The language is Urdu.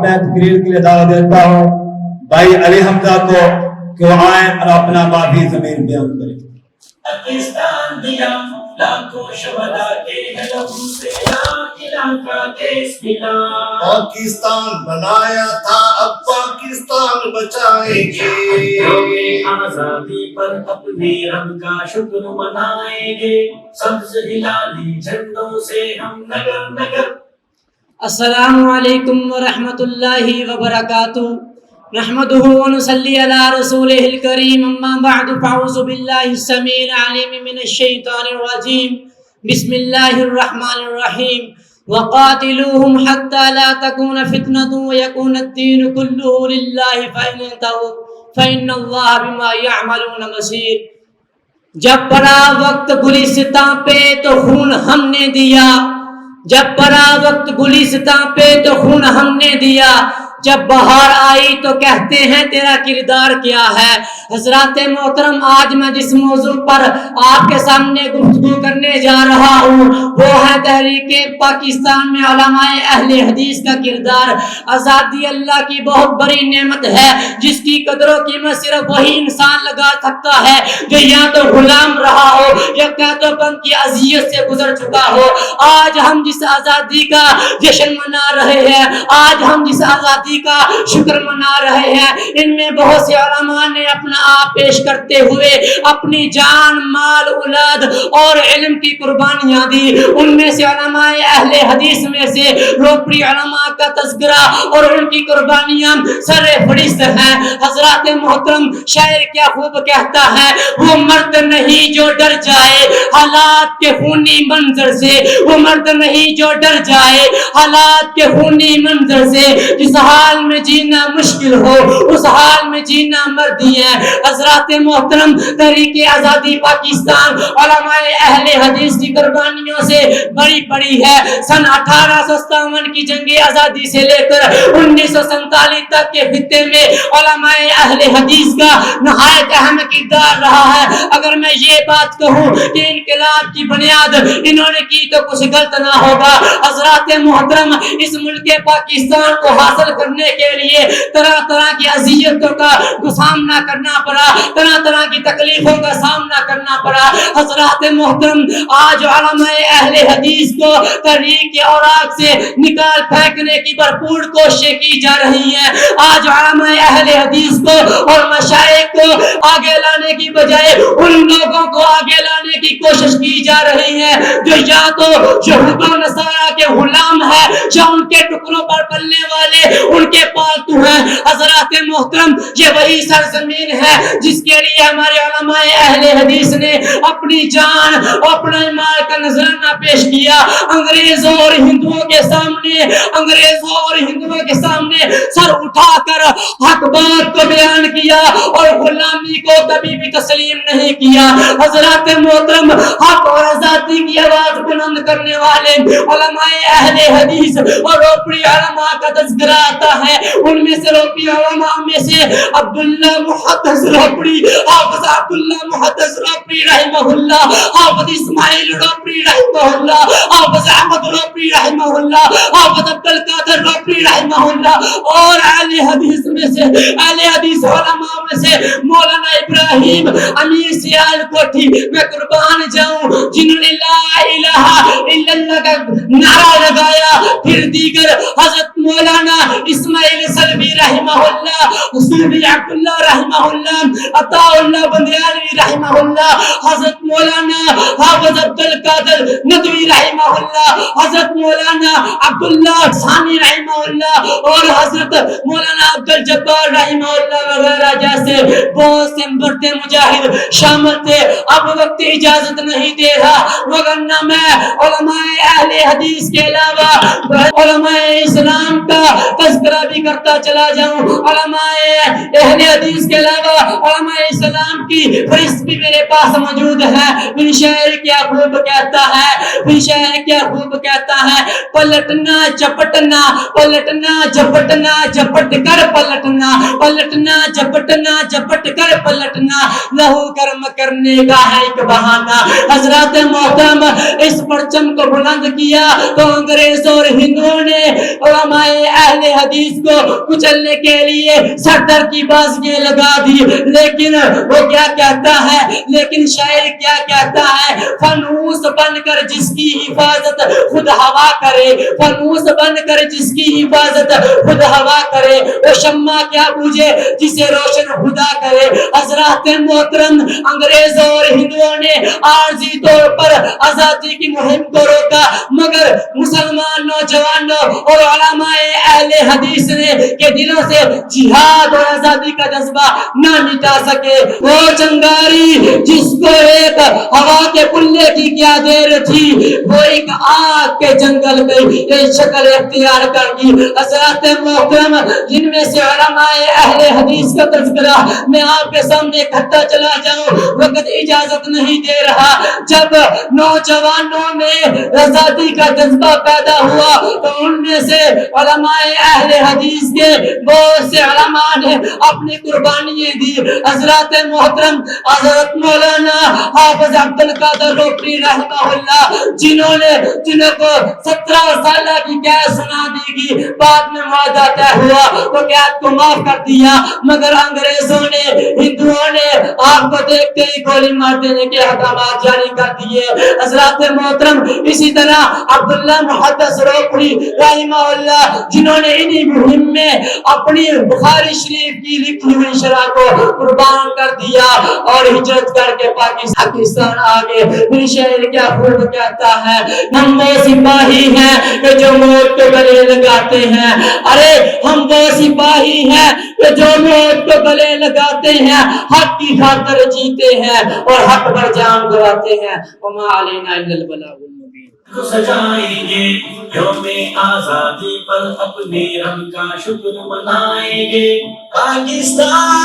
میں تقریر کے لیے دعوت دیتا ہوں بھائی علی حمزہ کو کہ وہ آئیں اور اپنا معافی ضمیر بیان کریں۔ پاکستان دیا لاکھوں شہداء کے علم سے لا الہ کا دیس ملا۔ پاکستان بنایا تھا اب پاکستان بچائیں گے، یوم آزادی پر اپنے رب کا شکر منائیں گے، سبز ہلالی جھنڈوں سے ہم نگر نگر۔ السلام علیکم ورحمۃ اللہ وبرکاتہ۔ نحمده ونصلي على رسوله الكريم، اما بعد فاعوذ بالله السميع العليم من الشيطان الرجيم، بسم الله الرحمن الرحيم، وقاتلوهم حتى لا تكون فتنة ويكون الدين كله لله فإن انتهوا فإن الله بما يعملون بصير۔ جب پڑا وقت گلستاں پہ تو خون ہم نے دیا، جب پڑا وقت گلستاں پہ تو خون ہم نے دیا، جب بہار آئی تو کہتے ہیں تیرا کردار کیا ہے۔ حضرات محترم، آج میں جس موضوع پر آپ کے سامنے گفتگو کرنے جا رہا ہوں وہ ہے تحریک پاکستان میں علماء اہل حدیث کا کردار۔ آزادی اللہ کی بہت بڑی نعمت ہے جس کی قدر و قیمت صرف وہی انسان لگا سکتا ہے جو یا تو غلام رہا ہو یا قحط و بند کی اذیت سے گزر چکا ہو۔ آج ہم جس آزادی کا جشن منا رہے ہیں، آج ہم جس آزادی کا شکر منا رہے ہیں، ان میں بہت سے علماء نے اپنا آپ پیش کرتے ہوئے اپنی جان، مال، اولاد اور علم کی قربانیاں دی۔ ان میں سے علماء اہل حدیث میں سے روپڑی علماء کا تذکرہ اور ان کی قربانیاں سر فہرست ہیں۔ حضرات محترم، شاعر کیا خوب کہتا ہے، وہ مرد نہیں جو ڈر جائے حالات کے خونی منظر سے، وہ مرد نہیں جو ڈر جائے حالات کے خونی منظر سے، جس حال میں جینا مشکل ہو اس حال میں جینا مردی ہے۔ حضرات محترم، تحریک آزادی پاکستان علماء اہل حدیث کی قربانیوں سے بڑی پڑی ہے۔ سن 1857 کی جنگ آزادی سے لے کر 1947 تک کے خطے میں علماء اہل حدیث کا نہایت اہم کردار رہا ہے۔ اگر میں یہ بات کہوں کہ انقلاب کی بنیاد انہوں نے کی تو کچھ غلط نہ ہوگا۔ حضرات محترم، اس ملک پاکستان کو حاصل کرنے کے لیے طرح طرح کی اذیتوں کا سامنا کرنا پڑا، طرح طرح کی تکلیفوں کا سامنا کرنا پڑا۔ حضرات محترم، آج علماء اہل حدیث کو تحریک کے اوراق سے نکال پھینکنے کی بھرپور کوششیں کی جا رہی ہیں۔ آج علماء اہل حدیث کو اور مشائخ کو آگے لانے کی بجائے ان لوگوں کو آگے لانے کی کوشش کی جا رہی ہے جو یا تو یہود و نصارہ کے غلام ہیں یا ان کے ٹکڑوں پر پلنے والے ان کے پالتو ہیں۔ حضرات محترم، یہ وہی سرزمین ہے جس کے لیے ہمارے علماء اہل حدیث نے اپنی جان اور اپنے مال کا نذرانہ پیش کیا۔ انگریزوں اور ہندوؤں کے سامنے، انگریزوں اور ہندوؤں کے سامنے سر اٹھا کر حق بات کو بیان کیا اور غلامی کو کبھی بھی تسلیم نہیں کیا۔ حضرات محترم، حق اور آزادی کی آواز بلند کرنے والے علماء اہل حدیث اور روپڑی علماء کا تذکرہ آتا ہے۔ ان میں سے روپڑی علماء میں سے عبداللہ محدث روپڑی، حافظ عبداللہ محدث روپڑی رحمہ اللہ، حافظ اسماعیل روپڑی رحمہ اللہ، حافظ احمد روپڑی رحمہ اللہ، حافظ عبدالقادر روپڑی رحمہ اللہ، اور اہل حدیث میں سے، اہل حدیث علماء میں سے مولانا ابراہیم امیر سیال کوٹھی، میں قربان جاؤں، جنہوں نے لا الہ الا اللہ کا نعرہ لگایا۔ پھر دیگر حضرت مولانا اسماعیل سلمی رحمہ اللہ، حسین عبداللہ رحمہ اللہ، عطا اللہ بندیالوی رحمہ اللہ، حضرت مولانا حافظ عبدالقادر ندوی رحمہ اللہ، حضرت مولانا عبداللہ ثانی رحمہ اللہ، اور حضرت مولانا عبدالجبار رحمہ اللہ وغیرہ جیسے بہت سے بڑے مجاہد شامل تھے۔ اب وقت اجازت نہیں دے رہا، وگرنہ میں علماء اہل حدیث کے علاوہ علماء اسلام کا تذکرہ بھی کرتا چلا جاؤں۔ علماء اہل حدیث کے علاوہ علماء اسلام کی فہرست بھی میرے پاس موجود ہے۔ پھر شاعر کیا خوب کہتا ہے، پھر شاعر کیا خوب کہتا ہے، پلٹنا جھپٹنا، پلٹنا جھپٹنا، جھپٹ کر پلٹنا، پلٹنا جھپٹنا، جھپٹ ڈٹ کر پلٹنا لہو کرم کرنے کا ہے ایک بہانہ. حضرات محترم اس پرچم کو بلند کیا تو انگریز اور ہندوؤں نے علماء اہل حدیث کو کچلنے کے لیے سردر کی بازیاں لگا دی. لیکن وہ کیا کہتا ہے, لیکن شاعر کیا کہتا ہے, فانوس بن کر جس کی حفاظت خود ہوا کرے, فانوس بن کر جس کی حفاظت خود ہوا کرے, وہ شمع کیا بوجھے جسے روشن خدا کرے. حضرات محترم انگریزوں اور ہندوؤں نے عارضی طور پر آزادی کی مہم کو روکا, مگر مسلمان نوجوانوں اور علماء اہل حدیث نے کے دلوں سے جہاد اور آزادی کا جذبہ نہ مٹا سکے. وہ چنگاری جس کو ایک ہوا کے پلے کی کیا دیر تھی, وہ ایک آگ کے جنگل میں یہ شکل اختیار کر دی. حضرات محترم جن میں سے علماء اہل حدیث کا تذکرہ میں آپ کے سامنے اکٹھا چلا جاؤں, وقت اجازت نہیں دے رہا. جب نوجوانوں میں آزادی کا جذبہ پیدا ہوا تو ان میں سے علماء اہل حدیث کے بہت سے علماء نے اپنی قربانیاں دی. حضرات محترم حضرت مولانا حافظ عبد القادر روکڑی رحمہ اللہ جنہوں کو 17 سالہ کی قید سنا دی گئی, بعد میں معاہدہ طے ہوا تو قید کو معاف کر دیا, مگر انگریزوں نے ہندوؤں نے آپ کو دیکھتے ہی گولی مار دینے کے احکامات جاری کر دیے. حضرات محترم اسی طرح عبداللہ محدث روکڑی رحمہ اللہ جنہوں نے انہی مہم میں اپنی بخاری شریف کی لکھی ہوئی شرح کو قربان کر دیا اور ہجرت کر کے پاکستان آگے. پھر شاعر کیا خوب کہتا ہے, ہم وہ سپاہی ہیں کہ جو موت کو گلے لگاتے ہیں, ارے ہم وہ سپاہی ہیں کہ جو موت کو گلے لگاتے ہیں, حق کی خاطر جیتے ہیں اور حق پر جان گواتے ہیں. وما علینا الا البلاغ المبین. تو سجائیں گے یوم آزادی پر اپنے رب کا شکر منائیں گے. پاکستان